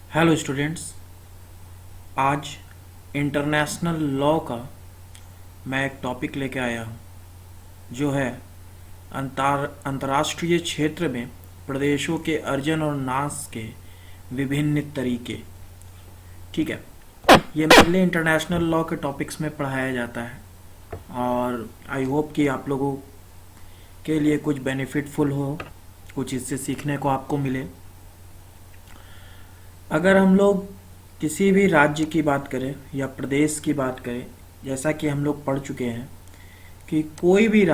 Hello students. आज international law का मैं एक टॉपिक लेके आया हूँ जो है अंतर्राष्ट्रीय क्षेत्र में प्रदेशों के अर्जन और नाश के विभिन्न तरीके। ठीक है, ये मेनली इंटरनेशनल लॉ के टॉपिक्स में पढ़ाया जाता है और आई होप कि आप लोगों के लिए कुछ बेनिफिटफुल हो, कुछ इससे सीखने को आपको मिले। अगर हम लोग किसी भी राज्य की बात करें या प्रदेश की बात करें, जैसा कि हम लोग पढ़ चुके हैं कि कोई भी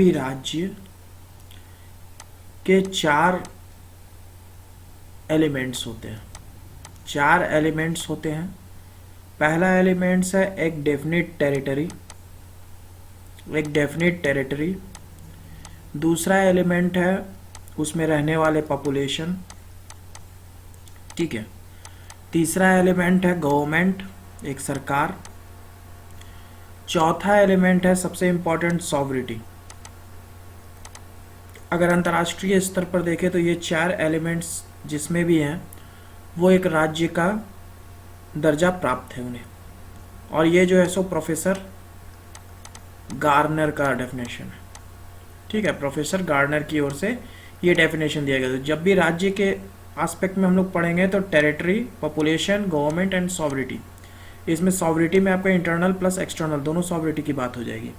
राज्य के चार एलिमेंट्स होते हैं। चार एलिमेंट्स होते हैं। पहला एलिमेंट्स है एक डेफिनिट टेरिटरी। दूसरा एलिमेंट है उसमें रहने वाले पॉपुलेशन। ठीक है। तीसरा एलिमेंट है गवर्नमेंट, एक सरकार। चौथा एलिमेंट है सबसे इंपॉर्टेंट सॉवरिटी। अगर अंतर्राष्ट्रीय स्तर पर देखें तो ये चार एलिमेंट्स जिसमें भी हैं वो एक राज्य का दर्जा प्राप्त है उन्हें, और ये जो है सो प्रोफेसर गार्नर का डेफिनेशन है। ठीक है, प्रोफेसर गार्नर की ओर से ये डेफिनेशन दिया गया। तो जब भी राज्य के एस्पेक्ट में हम लोग पढ़ेंगे तो territory, population, government and sovereignty, इसमें सॉवरिटी में आपका इंटरनल प्लस एक्सटर्नल दोनों सॉवरिटी की बात हो जाएगी।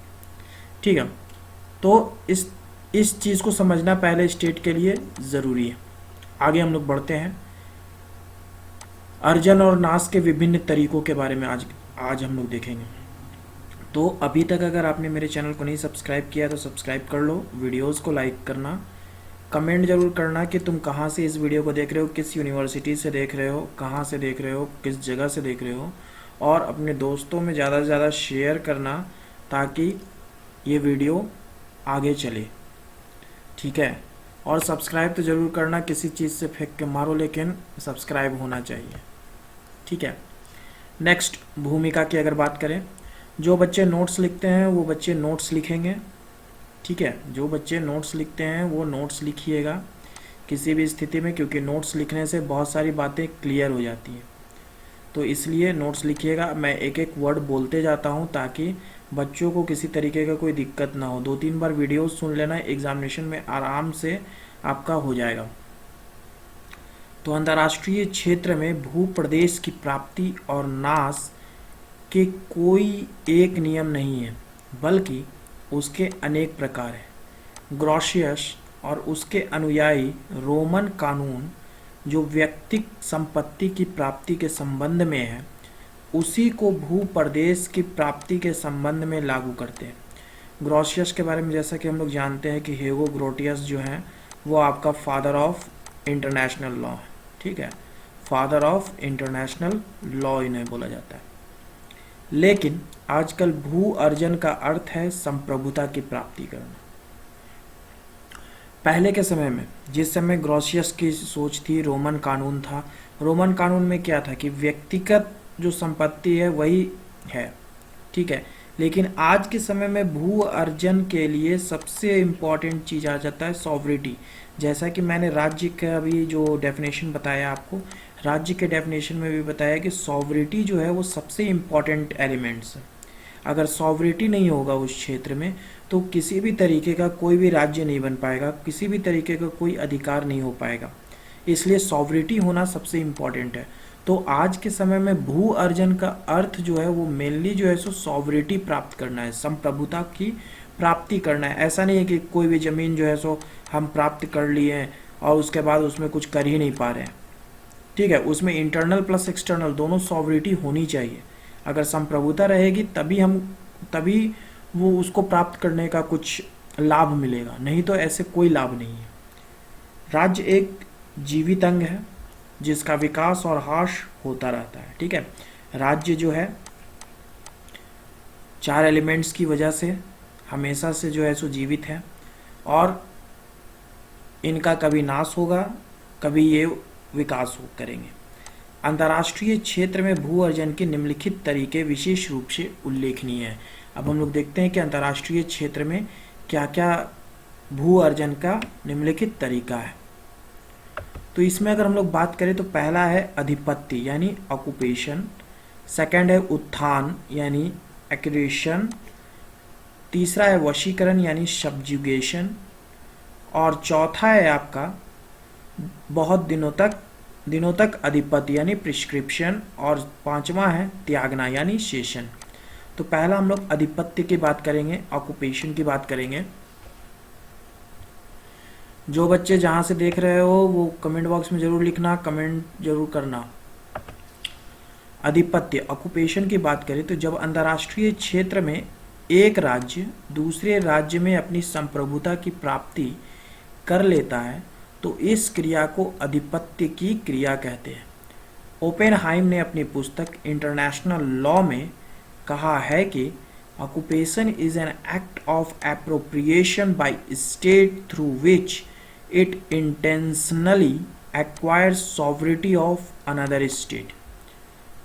ठीक है, तो इस चीज़ को समझना पहले स्टेट के लिए ज़रूरी है। आगे हम लोग बढ़ते हैं। अर्जन और नाश के विभिन्न तरीकों के बारे में आज हम लोग देखेंगे। तो अभी तक अगर आपने मेरे चैनल को नहीं सब्सक्राइब किया तो सब्सक्राइब कर लो, वीडियोस को लाइक करना, कमेंट जरूर करना कि तुम कहाँ से इस वीडियो को देख रहे हो, किस यूनिवर्सिटी से देख रहे हो, कहाँ से देख रहे हो, किस जगह से देख रहे हो, और अपने दोस्तों में ज़्यादा से ज़्यादा शेयर करना ताकि ये वीडियो आगे चले। ठीक है, और सब्सक्राइब तो ज़रूर करना, किसी चीज़ से फेंक के मारो लेकिन सब्सक्राइब होना चाहिए। ठीक है। नेक्स्ट, भूमिका की अगर बात करें, जो बच्चे नोट्स लिखते हैं वो बच्चे नोट्स लिखेंगे। ठीक है, जो बच्चे नोट्स लिखते हैं वो नोट्स लिखिएगा किसी भी स्थिति में, क्योंकि नोट्स लिखने से बहुत सारी बातें क्लियर हो जाती हैं, तो इसलिए नोट्स लिखिएगा। मैं एक एक वर्ड बोलते जाता हूँ ताकि बच्चों को किसी तरीके का कोई दिक्कत ना हो। 2-3 बार वीडियो सुन लेना, एग्जामिनेशन में आराम से आपका हो जाएगा। तो अंतर्राष्ट्रीय क्षेत्र में भू प्रदेश की प्राप्ति और नाश के कोई एक नियम नहीं है, बल्कि उसके अनेक प्रकार हैं। ग्रोशियस और उसके अनुयायी रोमन कानून जो व्यक्तिक संपत्ति की प्राप्ति के संबंध में है, उसी को भू प्रदेश की प्राप्ति के संबंध में लागू करते हैं। ग्रोशियस के बारे में जैसा कि हम लोग जानते हैं कि हेगो ग्रोटियस जो हैं वो आपका फादर ऑफ इंटरनेशनल लॉ है। ठीक है, फादर ऑफ इंटरनेशनल लॉ इन्हें बोला जाता है। लेकिन आजकल भू अर्जन का अर्थ है संप्रभुता की प्राप्ति करना। पहले के समय में, जिस समय ग्रोशियस की सोच थी, रोमन कानून था। रोमन कानून में क्या था कि व्यक्तिगत जो संपत्ति है वही है। ठीक है, लेकिन आज के समय में भू अर्जन के लिए सबसे इम्पॉर्टेंट चीज़ आ जाता है सॉवरिटी। जैसा कि मैंने राज्य का भी जो डेफिनेशन बताया आपको, राज्य के डेफिनेशन में भी बताया कि सॉवरिटी जो है वो सबसे इम्पॉर्टेंट एलिमेंट्स है। अगर सॉवरिटी नहीं होगा उस क्षेत्र में तो किसी भी तरीके का कोई भी राज्य नहीं बन पाएगा, किसी भी तरीके का कोई अधिकार नहीं हो पाएगा। इसलिए सॉवरिटी होना सबसे इम्पॉर्टेंट है। तो आज के समय में भू अर्जन का अर्थ जो है वो मेनली जो है सो सॉवरिटी प्राप्त करना है, संप्रभुता की प्राप्ति करना है। ऐसा नहीं है कि कोई भी ज़मीन जो है सो हम प्राप्त कर लिए हैं और उसके बाद उसमें कुछ कर ही नहीं पा रहे हैं। ठीक है, उसमें इंटरनल प्लस एक्सटर्नल दोनों सॉवरिटी होनी चाहिए। अगर संप्रभुता रहेगी तभी वो उसको प्राप्त करने का कुछ लाभ मिलेगा, नहीं तो ऐसे कोई लाभ नहीं है। राज्य एक जीवित अंग है जिसका विकास और ह्रास होता रहता है। ठीक है, राज्य जो है 4 एलिमेंट्स की वजह से हमेशा से जो है सो जीवित है, और इनका कभी नाश होगा, कभी ये विकास करेंगे। अंतर्राष्ट्रीय क्षेत्र में भू अर्जन के निम्नलिखित तरीके विशेष रूप से उल्लेखनीय हैं। अब हम लोग देखते हैं कि अंतर्राष्ट्रीय क्षेत्र में क्या क्या भू अर्जन का निम्नलिखित तरीका है। तो इसमें अगर हम लोग बात करें तो पहला है अधिपत्य यानी ऑक्यूपेशन, सेकंड है उत्थान यानी एक्रेशन, तीसरा है वशीकरण यानी सब्जुगेशन, और चौथा है आपका बहुत दिनों तक अधिपत्य यानी प्रिस्क्रिप्शन, और पांचवा है त्यागना यानी शेषन। तो पहला हम लोग अधिपत्य की बात करेंगे, ऑक्यूपेशन की बात करेंगे। जो बच्चे जहां से देख रहे हो वो कमेंट बॉक्स में जरूर लिखना, कमेंट जरूर करना। अधिपत्य ऑक्यूपेशन की बात करें तो जब अंतर्राष्ट्रीय क्षेत्र में एक राज्य दूसरे राज्य में अपनी संप्रभुता की प्राप्ति कर लेता है तो इस क्रिया को अधिपत्य की क्रिया कहते हैं। ओपेनहाइम ने अपनी पुस्तक इंटरनेशनल लॉ में कहा है कि occupation is an act of appropriation by state through which it intentionally acquires sovereignty of another state.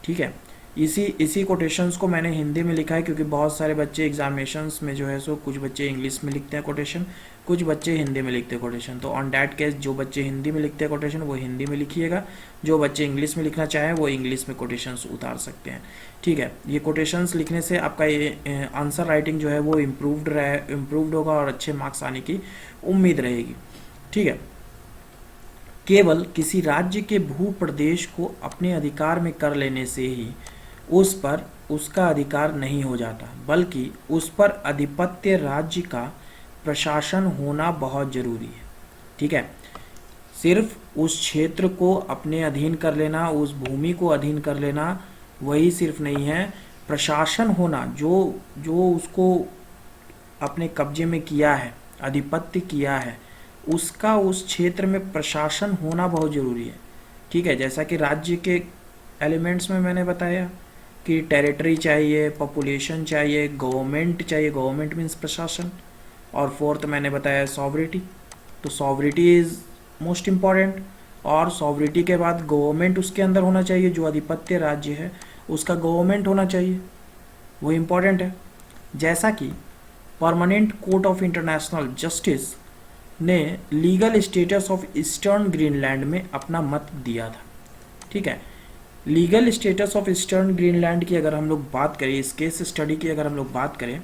ठीक है, इसी कोटेशंस को मैंने हिंदी में लिखा है क्योंकि बहुत सारे बच्चे एग्जामिनेशंस में जो है सो कुछ बच्चे इंग्लिश में लिखते हैं कोटेशन, कुछ बच्चे हिंदी में लिखते हैं कोटेशन। तो ऑन दैट केस जो बच्चे हिंदी में लिखते हैं कोटेशन वो हिंदी में लिखिएगा, जो बच्चे इंग्लिश में लिखना चाहें वो इंग्लिश में कोटेशंस उतार सकते हैं। ठीक है, ये कोटेशंस लिखने से आपका ये आंसर राइटिंग जो है वो इम्प्रूव्ड होगा और अच्छे मार्क्स आने की उम्मीद रहेगी। ठीक है, केवल किसी राज्य के भू प्रदेश को अपने अधिकार में कर लेने से ही उस पर उसका अधिकार नहीं हो जाता, बल्कि उस पर अधिपत्य राज्य का प्रशासन होना बहुत जरूरी है। ठीक है, सिर्फ उस क्षेत्र को अपने अधीन कर लेना, उस भूमि को अधीन कर लेना वही सिर्फ नहीं है, प्रशासन होना, जो उसको अपने कब्जे में किया है, अधिपत्य किया है, उसका उस क्षेत्र में प्रशासन होना बहुत जरूरी है। ठीक है, जैसा कि राज्य के एलिमेंट्स में मैंने बताया कि टेरिटरी चाहिए, पॉपुलेशन चाहिए, गवर्नमेंट चाहिए, गवर्नमेंट मीन्स प्रशासन, और फोर्थ मैंने बताया सॉवरिटी। तो सॉवरिटी इज मोस्ट इम्पॉर्टेंट, और सॉवरिटी के बाद गवर्नमेंट उसके अंदर होना चाहिए, जो अधिपत्य राज्य है उसका गवर्नमेंट होना चाहिए, वो इम्पॉर्टेंट है। जैसा कि permanent court of international justice ने legal status of eastern Greenland में अपना मत दिया था। ठीक है, legal status of eastern Greenland की अगर हम लोग बात करें, इस केस स्टडी की अगर हम लोग बात करें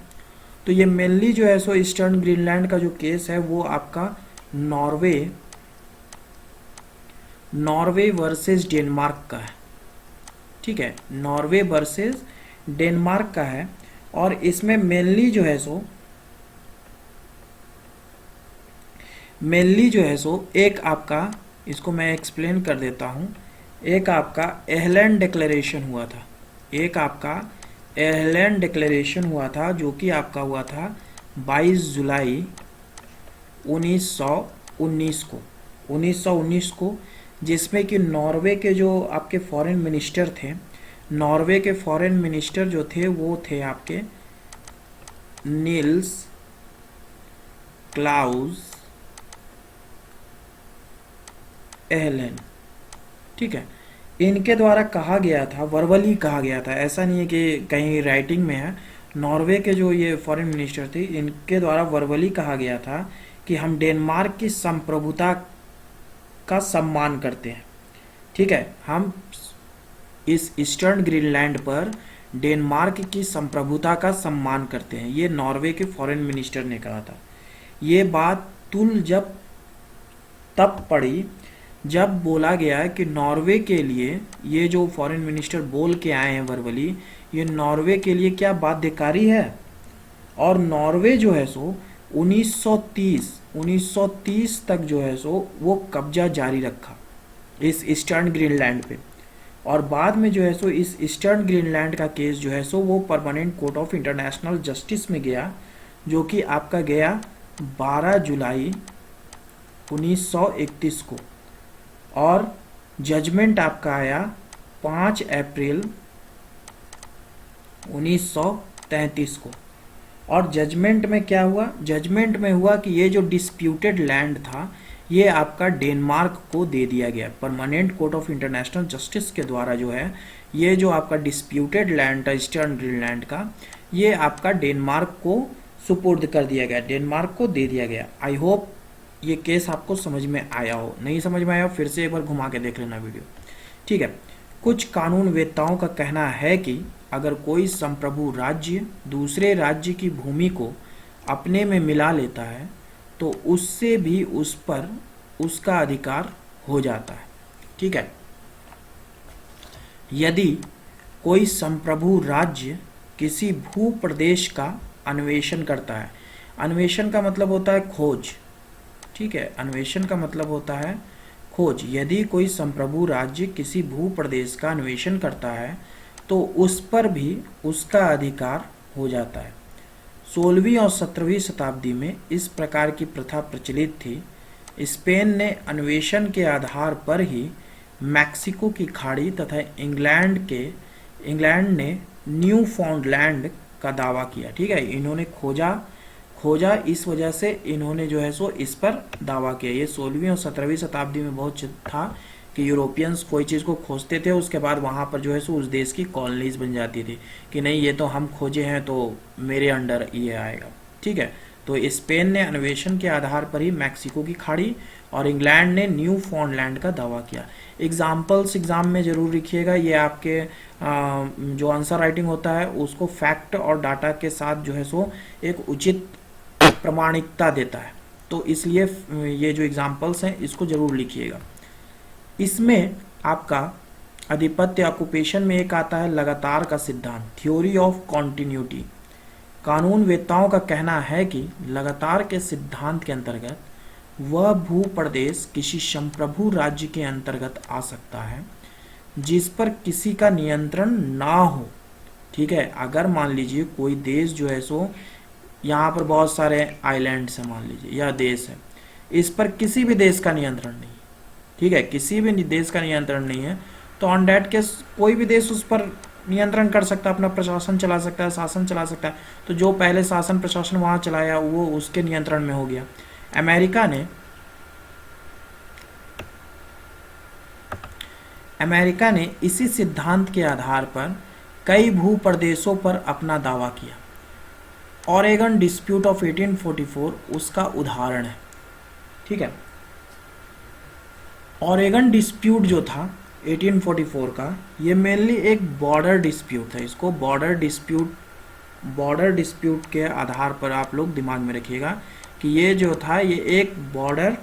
तो ये मेनली जो है सो ईस्टर्न ग्रीनलैंड का जो केस है वो आपका नॉर्वे वर्सेस डेनमार्क का है। ठीक है, नॉर्वे वर्सेस डेनमार्क का है, और इसमें मेनली जो है सो एक आपका, इसको मैं एक्सप्लेन कर देता हूँ, एक आपका एहलन डिक्लेरेशन हुआ था, जो कि आपका हुआ था 22 जुलाई 1919 को, जिसमें कि नॉर्वे के जो आपके फॉरेन मिनिस्टर थे, नॉर्वे के फॉरेन मिनिस्टर जो थे वो थे आपके नील्स क्लाउस एहलन। ठीक है, इनके द्वारा कहा गया था, वर्बली कहा गया था, ऐसा नहीं है कि कहीं राइटिंग में है, नॉर्वे के जो ये फॉरेन मिनिस्टर थे इनके द्वारा वर्बली कहा गया था कि हम डेनमार्क की संप्रभुता का सम्मान करते हैं। ठीक है, हम इस ईस्टर्न ग्रीनलैंड पर डेनमार्क की संप्रभुता का सम्मान करते हैं, ये नॉर्वे के फॉरेन मिनिस्टर ने कहा था। ये बात तब पड़ी जब बोला गया कि नॉर्वे के लिए, ये जो फॉरेन मिनिस्टर बोल के आए हैं वर्बली, ये नॉर्वे के लिए क्या बाध्यकारी है, और नॉर्वे जो है सो 1930 तक जो है सो वो कब्जा जारी रखा इस ईस्टर्न ग्रीनलैंड पे, और बाद में जो है सो इस ईस्टर्न ग्रीनलैंड का केस जो है सो वो permanent court of international justice में गया, जो कि आपका गया 12 जुलाई 1931 को, और जजमेंट आपका आया 5 अप्रैल 1933 को। और जजमेंट में क्या हुआ, जजमेंट में हुआ कि ये जो डिस्प्यूटेड लैंड था ये आपका डेनमार्क को दे दिया गया, permanent court of international justice के द्वारा जो है ये जो आपका डिस्प्यूटेड लैंड था ईस्टर्न ग्रीनलैंड का, ये आपका डेनमार्क को सुपुर्द कर दिया गया, डेनमार्क को दे दिया गया। आई होप ये केस आपको समझ में आया हो। नहीं समझ में आया फिर से एक बार घुमा के देख लेना वीडियो, ठीक है। कुछ कानून वेत्ताओं का कहना है कि अगर कोई संप्रभु राज्य दूसरे राज्य की भूमि को अपने में मिला लेता है तो उससे भी उस पर उसका अधिकार हो जाता है, ठीक है। यदि कोई संप्रभु राज्य किसी भू प्रदेश का अन्वेषण करता है, अन्वेषण का मतलब होता है खोज, ठीक है, अन्वेषण का मतलब होता है खोज। यदि कोई संप्रभु राज्य किसी भू प्रदेश का अन्वेषण करता है तो उस पर भी उसका अधिकार हो जाता है। 16वीं और 17वीं शताब्दी में इस प्रकार की प्रथा प्रचलित थी। स्पेन ने अन्वेषण के आधार पर ही मैक्सिको की खाड़ी तथा इंग्लैंड ने न्यू फाउंडलैंड का दावा किया, ठीक है। इन्होंने खोजा इस वजह से इन्होंने जो है सो इस पर दावा किया। ये 16वीं और 17वीं शताब्दी में बहुत था कि यूरोपियंस कोई चीज़ को खोजते थे, उसके बाद वहाँ पर जो है सो उस देश की कॉलोनीज बन जाती थी कि नहीं ये तो हम खोजे हैं तो मेरे अंडर ये आएगा, ठीक है। तो स्पेन ने अन्वेषण के आधार पर ही मैक्सिको की खाड़ी और इंग्लैंड ने न्यू फाउंडलैंड का दावा किया। एग्जाम्पल्स एग्जाम में जरूर लिखिएगा, ये आपके जो आंसर राइटिंग होता है उसको फैक्ट और डाटा के साथ जो है सो एक उचित प्रामाणिकता देता है, तो इसलिए ये जो एग्जाम्पल्स हैं इसको जरूर लिखिएगा। इसमें आपका आधिपत्य ऑक्यूपेशन में एक आता है लगातार का सिद्धांत, थ्योरी ऑफ कॉन्टिन्यूटी। कानून वेत्ताओं का कहना है कि लगातार के सिद्धांत के अंतर्गत वह भू प्रदेश किसी संप्रभु राज्य के अंतर्गत आ सकता है जिस पर किसी का नियंत्रण ना हो, ठीक है। अगर मान लीजिए कोई देश जो है सो यहाँ पर बहुत सारे आइलैंड्स हैं, मान लीजिए यह देश है, इस पर किसी भी देश का नियंत्रण नहीं, ठीक है, किसी भी देश का नियंत्रण नहीं है, तो ऑन डैट केस कोई भी देश उस पर नियंत्रण कर सकता है, अपना प्रशासन चला सकता है, शासन चला सकता है। तो जो पहले शासन प्रशासन वहाँ चलाया वो उसके नियंत्रण में हो गया। अमेरिका ने इसी सिद्धांत के आधार पर कई भू प्रदेशों पर अपना दावा किया। ऑरेगन डिस्प्यूट ऑफ 1844 उसका उदाहरण है, ठीक है। ऑरेगन डिस्प्यूट जो था 1844 का, ये मेनली एक बॉर्डर डिस्प्यूट था। इसको बॉर्डर डिस्प्यूट के आधार पर आप लोग दिमाग में रखिएगा कि ये जो था ये एक बॉर्डर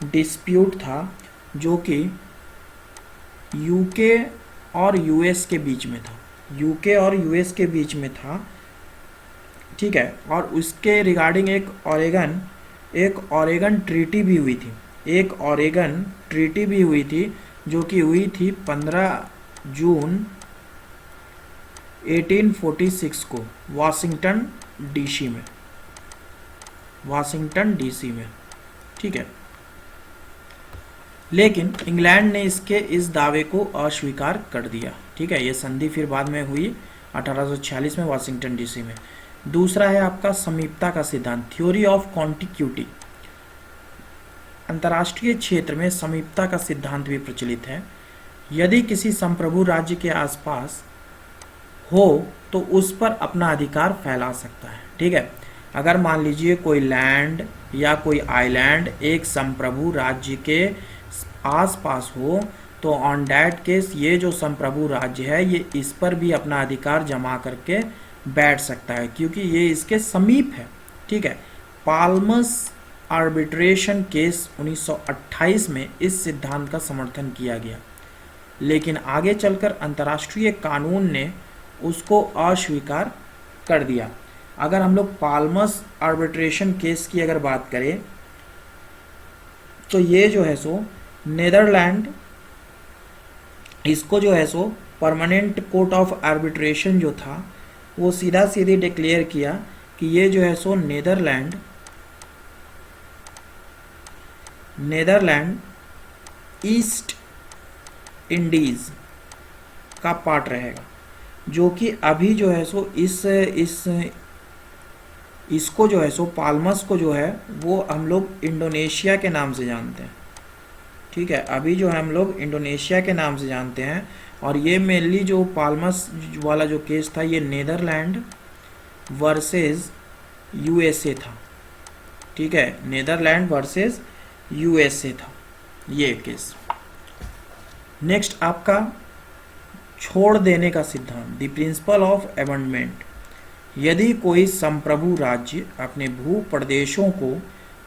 डिस्प्यूट था जो कि यूके और यूएस के बीच में था, यूके और यूएस के बीच में था, ठीक है। और उसके रिगार्डिंग एक ऑरेगन ट्रीटी भी हुई थी, एक ऑरेगन ट्रीटी भी हुई थी जो कि हुई थी 15 जून 1846 को वाशिंगटन डीसी में, ठीक है। लेकिन इंग्लैंड ने इस दावे को अस्वीकार कर दिया, ठीक है। ये संधि फिर बाद में हुई 1846 में वाशिंगटन डीसी में। दूसरा है आपका समीपता का सिद्धांत, थ्योरी ऑफ कॉन्टिग्यूटी। अंतर्राष्ट्रीय क्षेत्र में समीपता का सिद्धांत भी प्रचलित है। यदि किसी संप्रभु राज्य के आसपास हो तो उस पर अपना अधिकार फैला सकता है, ठीक है। अगर मान लीजिए कोई लैंड या कोई आइलैंड एक संप्रभु राज्य के आसपास हो तो ऑन डैट केस ये जो संप्रभु राज्य है ये इस पर भी अपना अधिकार जमा करके बैठ सकता है क्योंकि ये इसके समीप है, ठीक है। पाल्मस आर्बिट्रेशन केस 1928 में इस सिद्धांत का समर्थन किया गया, लेकिन आगे चलकर अंतर्राष्ट्रीय कानून ने उसको अस्वीकार कर दिया। अगर हम लोग पाल्मस आर्बिट्रेशन केस की अगर बात करें तो ये जो है सो नेदरलैंड, इसको जो है सो परमानेंट कोर्ट ऑफ आर्बिट्रेशन जो था वो सीधा सीधी डिक्लेयर किया कि ये जो है सो नेदरलैंड ईस्ट इंडीज का पार्ट रहेगा, जो कि अभी जो है सो इसको जो है सो पाल्मस को जो है वो हम लोग इंडोनेशिया के नाम से जानते हैं, ठीक है। अभी जो है हम लोग इंडोनेशिया के नाम से जानते हैं। और ये मेनली जो पाल्मस वाला जो केस था ये नेदरलैंड वर्सेस यूएसए था, ठीक है, नेदरलैंड वर्सेस यूएसए था ये केस। नेक्स्ट आपका छोड़ देने का सिद्धांत, द प्रिंसिपल ऑफ अबंडमेंट। यदि कोई संप्रभु राज्य अपने भू प्रदेशों को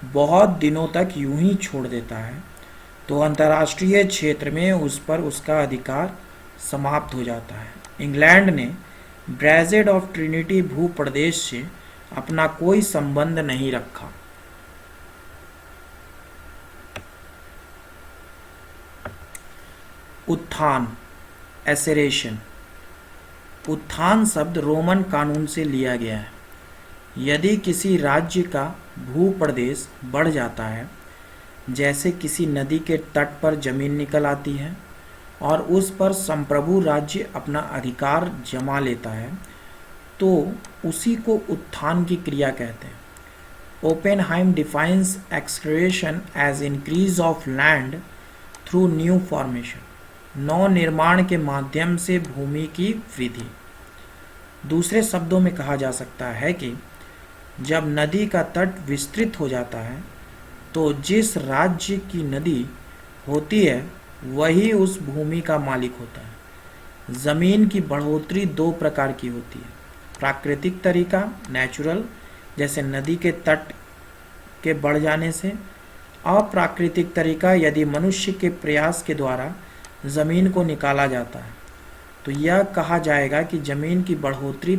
बहुत दिनों तक यूं ही छोड़ देता है तो अंतर्राष्ट्रीय क्षेत्र में उस पर उसका अधिकार समाप्त हो जाता है। इंग्लैंड ने ब्रैजेड ऑफ ट्रिनिटी भू प्रदेश से अपना कोई संबंध नहीं रखा। उत्थान, एसेरेशन। उत्थान शब्द रोमन कानून से लिया गया है। यदि किसी राज्य का भू प्रदेश बढ़ जाता है, जैसे किसी नदी के तट पर जमीन निकल आती है और उस पर संप्रभु राज्य अपना अधिकार जमा लेता है, तो उसी को उत्थान की क्रिया कहते हैं। Oppenheim defines accretion as increase of land through new formation, नव निर्माण के माध्यम से भूमि की वृद्धि। दूसरे शब्दों में कहा जा सकता है कि जब नदी का तट विस्तृत हो जाता है तो जिस राज्य की नदी होती है वही उस भूमि का मालिक होता है। ज़मीन की बढ़ोतरी दो प्रकार की होती है, प्राकृतिक तरीका नेचुरल, जैसे नदी के तट के बढ़ जाने से। अप्राकृतिक तरीका, यदि मनुष्य के प्रयास के द्वारा ज़मीन को निकाला जाता है तो यह कहा जाएगा कि ज़मीन की बढ़ोतरी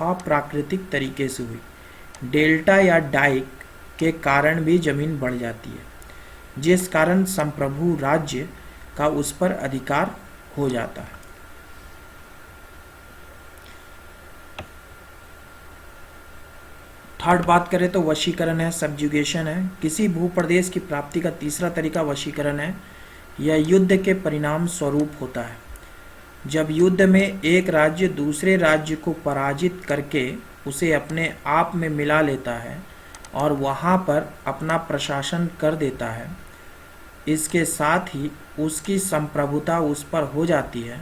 अप्राकृतिक तरीके से हुई। डेल्टा या डाइक के कारण भी ज़मीन बढ़ जाती है, जिस कारण संप्रभु राज्य का उस पर अधिकार हो जाता है। थर्ड बात करें तो वशीकरण है, सब्जुगेशन है। किसी भूप्रदेश की प्राप्ति का तीसरा तरीका वशीकरण है। यह युद्ध के परिणाम स्वरूप होता है। जब युद्ध में एक राज्य दूसरे राज्य को पराजित करके उसे अपने आप में मिला लेता है और वहाँ पर अपना प्रशासन कर देता है, इसके साथ ही उसकी संप्रभुता उस पर हो जाती है,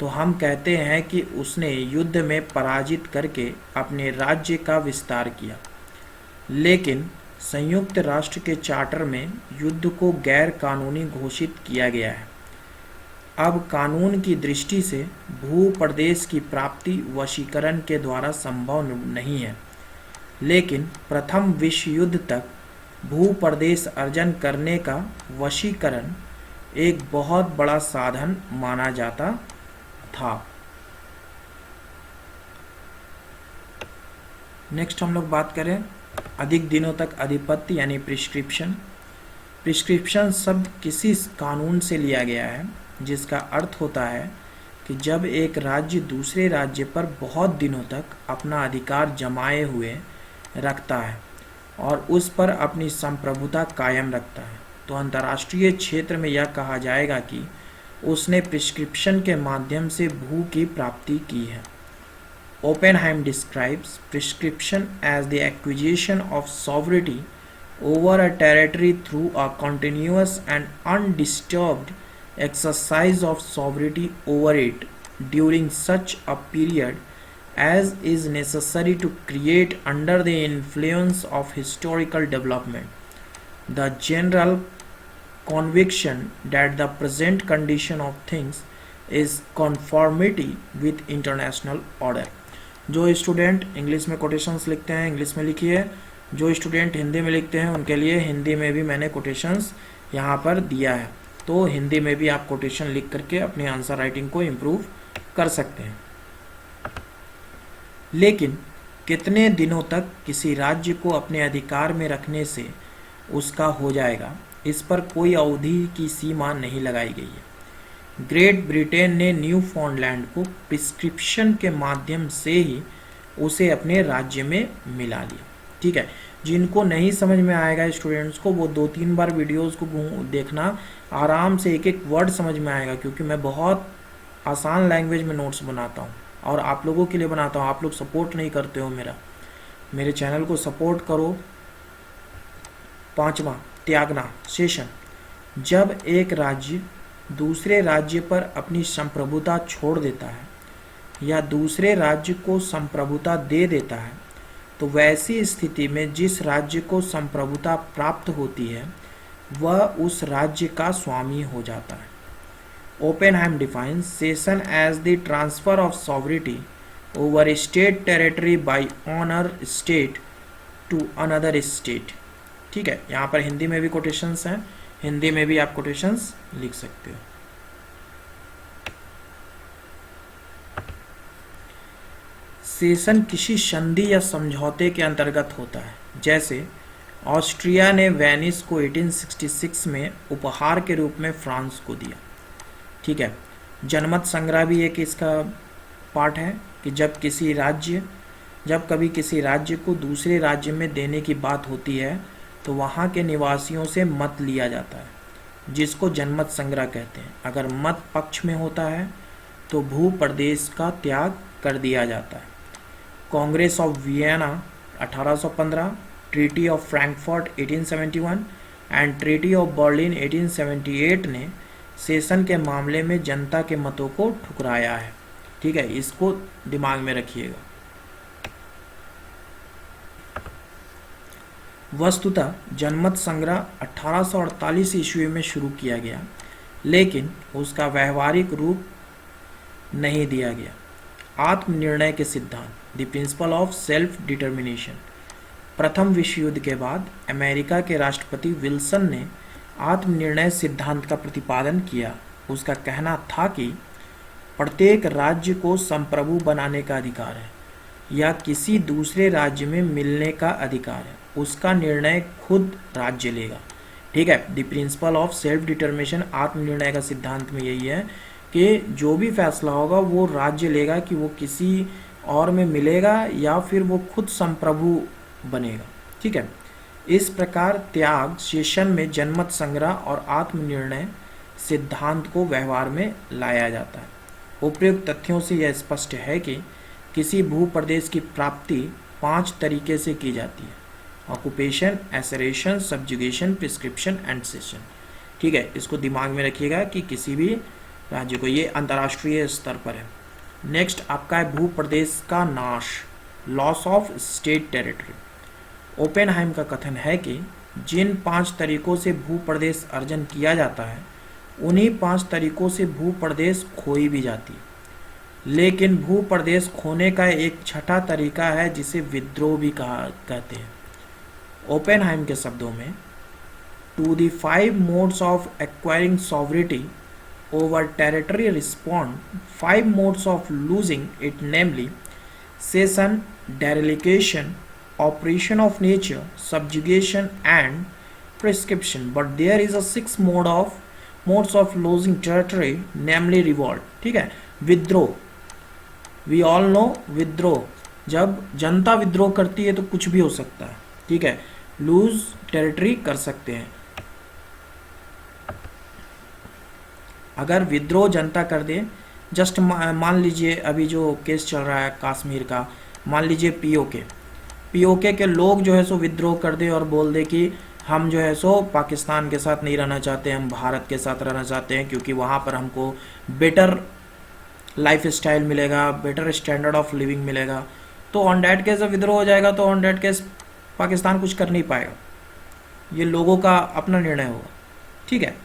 तो हम कहते हैं कि उसने युद्ध में पराजित करके अपने राज्य का विस्तार किया। लेकिन संयुक्त राष्ट्र के चार्टर में युद्ध को गैर कानूनी घोषित किया गया है। अब कानून की दृष्टि से भू प्रदेश की प्राप्ति वशीकरण के द्वारा संभव नहीं है, लेकिन प्रथम विश्व युद्ध तक भू प्रदेश अर्जन करने का वशीकरण एक बहुत बड़ा साधन माना जाता था। नेक्स्ट हम लोग बात करें अधिक दिनों तक आधिपत्य यानी प्रिस्क्रिप्शन। प्रिस्क्रिप्शन शब्द किसी कानून से लिया गया है जिसका अर्थ होता है कि जब एक राज्य दूसरे राज्य पर बहुत दिनों तक अपना अधिकार जमाए हुए रखता है और उस पर अपनी संप्रभुता कायम रखता है, तो अंतर्राष्ट्रीय क्षेत्र में यह कहा जाएगा कि उसने प्रिस्क्रिप्शन के माध्यम से भू की प्राप्ति की है। Oppenheim describes prescription as the acquisition of sovereignty over a territory through a continuous and undisturbed exercise of sovereignty over it during such a period as is necessary to create, under the influence of historical development, the general conviction that the present condition of things is conformity with international order। जो student English में quotations लिखते हैं English में लिखिए, जो student Hindi में लिखते हैं उनके लिए हिंदी में भी मैंने कोटेशंस यहाँ पर दिया है, तो हिंदी में भी आप कोटेशन लिख करके अपनी आंसर राइटिंग को इम्प्रूव कर सकते हैं। लेकिन कितने दिनों तक किसी राज्य को अपने अधिकार में रखने से उसका हो जाएगा, इस पर कोई अवधि की सीमा नहीं लगाई गई है। ग्रेट ब्रिटेन ने न्यू फाउंडलैंड को प्रिस्क्रिप्शन के माध्यम से ही उसे अपने राज्य में मिला लिया। ठीक है, जिनको नहीं समझ में आएगा स्टूडेंट्स को, वो 2-3 बार वीडियोस को देखना, आराम से एक एक वर्ड समझ में आएगा, क्योंकि मैं बहुत आसान लैंग्वेज में नोट्स बनाता हूँ और आप लोगों के लिए बनाता हूँ। आप लोग सपोर्ट नहीं करते हो मेरे चैनल को सपोर्ट करो। 5वां त्यागना सेशन, जब एक राज्य दूसरे राज्य पर अपनी संप्रभुता छोड़ देता है या दूसरे राज्य को संप्रभुता दे देता है, तो वैसी स्थिति में जिस राज्य को संप्रभुता प्राप्त होती है वह उस राज्य का स्वामी हो जाता है। Oppenheim defines cession as the transfer of sovereignty over state territory by owner state to another state. ठीक है, यहाँ पर हिंदी में भी कोटेशंस हैं, हिंदी में भी आप कोटेशंस लिख सकते हो। सेशन किसी संधि या समझौते के अंतर्गत होता है, जैसे ऑस्ट्रिया ने वेनिस को 1866 में उपहार के रूप में फ्रांस को दिया। ठीक है, जनमत संग्रह भी एक इसका पार्ट है कि जब कभी किसी राज्य को दूसरे राज्य में देने की बात होती है तो वहाँ के निवासियों से मत लिया जाता है, जिसको जनमत संग्रह कहते हैं। अगर मत पक्ष में होता है तो भू प्रदेश का त्याग कर दिया जाता है। Congress of Vienna 1815, treaty of Frankfurt 1871 and treaty of Berlin 1878 ने सेशन के मामले में जनता के मतों को ठुकराया है। ठीक है, इसको दिमाग में रखिएगा। वस्तुतः जनमत संग्रह 1848 ईस्वी में शुरू किया गया, लेकिन उसका व्यवहारिक रूप नहीं दिया गया। आत्मनिर्णय के सिद्धांत, the principle of self determination. प्रथम विश्व युद्ध के बाद अमेरिका के राष्ट्रपति विल्सन ने आत्मनिर्णय सिद्धांत का प्रतिपादन किया। उसका कहना था कि प्रत्येक राज्य को संप्रभु बनाने का अधिकार है या किसी दूसरे राज्य में मिलने का अधिकार है, उसका निर्णय खुद राज्य लेगा। ठीक है, the principle of self determination, आत्मनिर्णय का सिद्धांत में यही है कि जो भी फैसला होगा वो राज्य लेगा कि वो किसी और में मिलेगा या फिर वो खुद संप्रभु बनेगा। ठीक है, इस प्रकार त्याग सेशन में जनमत संग्रह और आत्मनिर्णय सिद्धांत को व्यवहार में लाया जाता है। उपयुक्त तथ्यों से यह स्पष्ट है कि किसी भू प्रदेश की प्राप्ति 5 तरीके से की जाती है: occupation, एसरेशन, subjugation, prescription and session. ठीक है, इसको दिमाग में रखिएगा कि किसी भी राज्य को, ये अंतर्राष्ट्रीय स्तर पर है। नेक्स्ट आपका है भू प्रदेश का नाश, loss of state territory. Oppenheim का कथन है कि जिन 5 तरीकों से भू प्रदेश अर्जन किया जाता है उन्हीं 5 तरीकों से भू प्रदेश खोई भी जाती है, लेकिन भू प्रदेश खोने का एक छठा तरीका है जिसे विद्रोह भी कहते हैं। ओपेनहाइम के शब्दों में, to the 5 modes of acquiring sovereignty over territory respond 5 modes of losing it, namely cession, dereliction, operation of nature, subjugation and prescription. But there is a 6 modes of losing territory, namely revolt. ठीक है, विद्रोह, we all know विद्रोह, जब जनता विद्रोह करती है तो कुछ भी हो सकता है। ठीक है, लूज टेरिटरी कर सकते हैं। अगर विद्रोह जनता कर दे, जस्ट मान लीजिए अभी जो केस चल रहा है कश्मीर का, मान लीजिए पीओके के लोग जो है सो विद्रोह कर दे और बोल दे कि हम जो है सो पाकिस्तान के साथ नहीं रहना चाहते, हम भारत के साथ रहना चाहते हैं क्योंकि वहाँ पर हमको बेटर लाइफ स्टाइल मिलेगा, बेटर स्टैंडर्ड ऑफ लिविंग मिलेगा। तो ऑन डैट केस जब विद्रोह हो जाएगा तो ऑन डैट केस पाकिस्तान कुछ कर नहीं पाएगा, ये लोगों का अपना निर्णय होगा। ठीक है,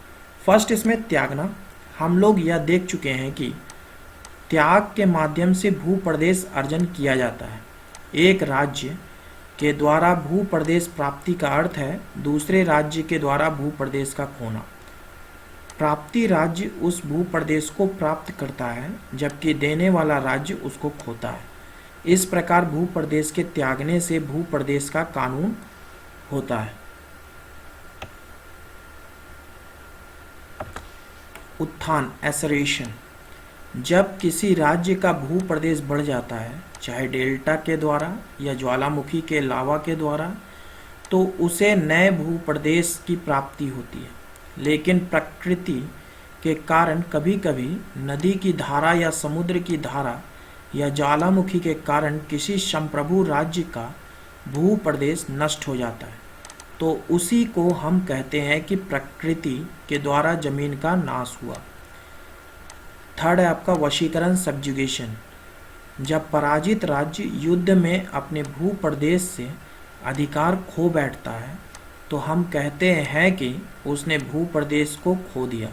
फर्स्ट इसमें त्यागना। हम लोग यह देख चुके हैं कि त्याग के माध्यम से भू प्रदेश अर्जन किया जाता है। एक राज्य के द्वारा भू प्रदेश प्राप्ति का अर्थ है दूसरे राज्य के द्वारा भू प्रदेश का खोना। प्राप्ति राज्य उस भू प्रदेश को प्राप्त करता है जबकि देने वाला राज्य उसको खोता है। इस प्रकार भू प्रदेश के त्यागने से भू प्रदेश का कानून होता है। उत्थान, एसरेशन, जब किसी राज्य का भू प्रदेश बढ़ जाता है, चाहे डेल्टा के द्वारा या ज्वालामुखी के लावा के द्वारा, तो उसे नए भू प्रदेश की प्राप्ति होती है। लेकिन प्रकृति के कारण कभी कभी नदी की धारा या समुद्र की धारा या ज्वालामुखी के कारण किसी संप्रभु राज्य का भू प्रदेश नष्ट हो जाता है, तो उसी को हम कहते हैं कि प्रकृति के द्वारा जमीन का नाश हुआ। थर्ड है आपका वशीकरण, सब्जुगेशन, जब पराजित राज्य युद्ध में अपने भू प्रदेश से अधिकार खो बैठता है तो हम कहते हैं कि उसने भूप्रदेश को खो दिया।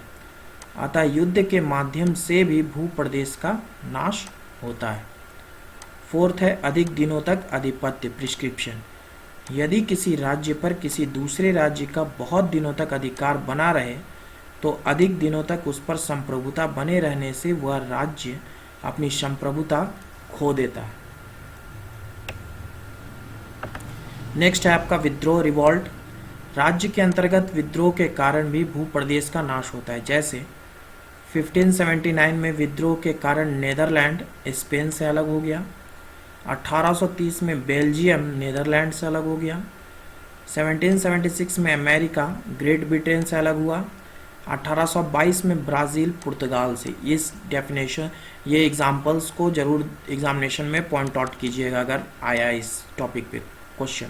अतः युद्ध के माध्यम से भी भूप्रदेश का नाश होता है। फोर्थ है अधिक दिनों तक आधिपत्य, प्रिस्क्रिप्शन। यदि किसी राज्य पर किसी दूसरे राज्य का बहुत दिनों तक अधिकार बना रहे तो अधिक दिनों तक उस पर संप्रभुता बने रहने से वह राज्य अपनी संप्रभुता खो देता है। नेक्स्ट है आपका विद्रोह, रिवॉल्ट। राज्य के अंतर्गत विद्रोह के कारण भी भूप्रदेश का नाश होता है। जैसे 1579 में विद्रोह के कारण नीदरलैंड स्पेन से अलग हो गया। 1830 में बेल्जियम नीदरलैंड से अलग हो गया। 1776 में अमेरिका ग्रेट ब्रिटेन से अलग हुआ। 1822 में ब्राज़ील पुर्तगाल से। इस डेफिनेशन, ये एग्जाम्पल्स को जरूर एग्जामिनेशन में पॉइंट आउट कीजिएगा अगर आया इस टॉपिक पे क्वेश्चन।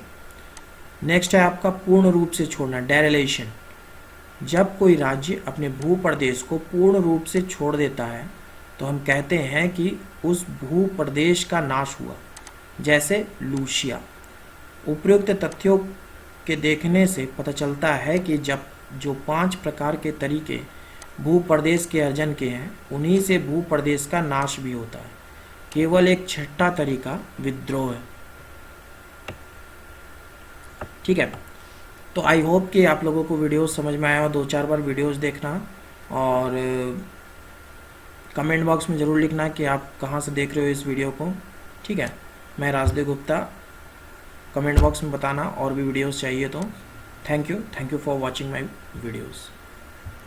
नेक्स्ट है आपका पूर्ण रूप से छोड़ना, डेरेलेशन। जब कोई राज्य अपने भूप्रदेश को पूर्ण रूप से छोड़ देता है तो हम कहते हैं कि उस भूप्रदेश का नाश हुआ। जैसे लूसिया। उपयुक्त तथ्यों के देखने से पता चलता है कि जब जो 5 प्रकार के तरीके भूप्रदेश के अर्जन के हैं उन्हीं से भूप्रदेश का नाश भी होता है। केवल एक छठा तरीका विद्रोह है। ठीक है, तो आई होप कि आप लोगों को वीडियोस समझ में आया हो। 2-4 बार वीडियोस देखना और कमेंट बॉक्स में ज़रूर लिखना कि आप कहाँ से देख रहे हो इस वीडियो को। ठीक है, मैं राजदेव गुप्ता। कमेंट बॉक्स में बताना और भी वीडियोस चाहिए तो। Thank you for watching my videos.